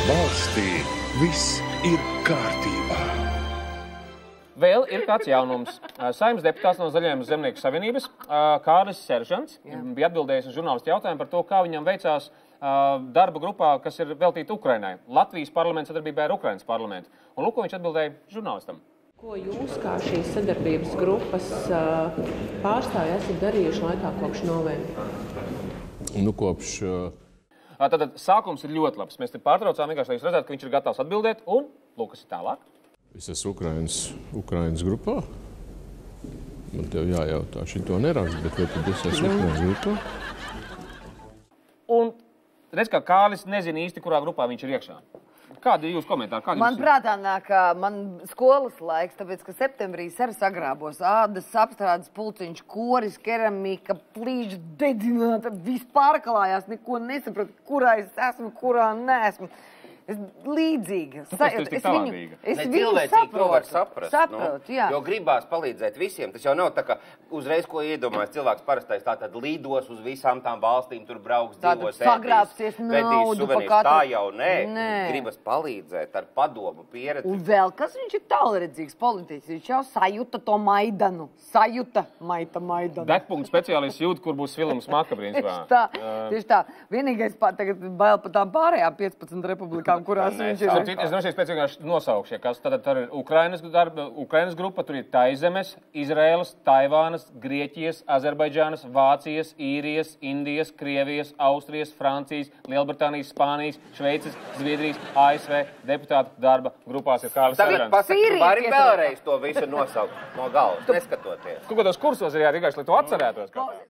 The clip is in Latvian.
Valstī viss ir kārtībā. Vēl ir kāds jaunums. Saeimas deputāts no Zaļajiem zemnieku savienības, Kārlis Seržants, bija atbildējis uz žurnālistu jautājumu par to, kā viņam veicās darba grupā, kas ir veltīta Ukrainai. Latvijas parlaments sadarbībā ar Ukrainas parlamentu. Un lūk, ko viņš atbildēja žurnālistam. Ko jūs, kā šīs sadarbības grupas pārstāvji, esat darījuši laikā kopš novembra? Tātad sākums ir ļoti labs. Mēs te pārtraucām vienkārši, lai jūs redzētu, ka viņš ir gatavs atbildēt. Un lūk, kas ir tālāk. Es esmu Ukrainas grupā. Man tev jājautā, šito nerakst, bet vai tad es esmu Ukrainas grupā? Un redz, ka Kārlis nezina īsti, kurā grupā viņš ir iekšā. Kādi ir jūsu komentāri? Man prātā nāk, man skolas laiks, tāpēc, ka septembrī arī sagrābos ādas, apstrādes pulciņš, koris, keramika, plīža, dedzināta, viss pārkalājās, neko nesapratu, kurā es esmu, kurā neesmu. Es līdzīga. Es viņu saprotu, jā. Jo gribās palīdzēt visiem. Tas jau nav tā, ka uzreiz, ko iedomājas cilvēks parastais, tātad līdos uz visām tām valstīm, tur brauks, dzīvos, sagrābsies naudu suvenīrs. Tā jau nē. Gribas palīdzēt ar padomu, pieredzi. Un vēl, kas viņš ir tālredzīgs politiķis, viņš jau sajuta to Maidanu. Maidanu. Degpunktu speciālists jūt, kur būs filmas Makabrīns. Tieši tā. Vienīgais tagad bail par tām pārējām 15 republikām, kurās viņš ir. Es droši pēc vienkārši nosaukšu, kas tad ir Ukrainas grupa, tur ir Taizemes, Izraēlas, Taivānas, Grieķijas, Azerbaidžānas, Vācijas, Īrijas, Indijas, Krievijas, Austrijas, Francijas, Lielbritānijas, Spānijas, Šveices, Zviedrijas, ASV deputātu darba grupās ir Kārlis Seržants. Pasaka, tu vari vēlreiz to visu nosaukt no galvas, neskatoties. Kādos kursos ir jārīgājuši, lai to atcerētos?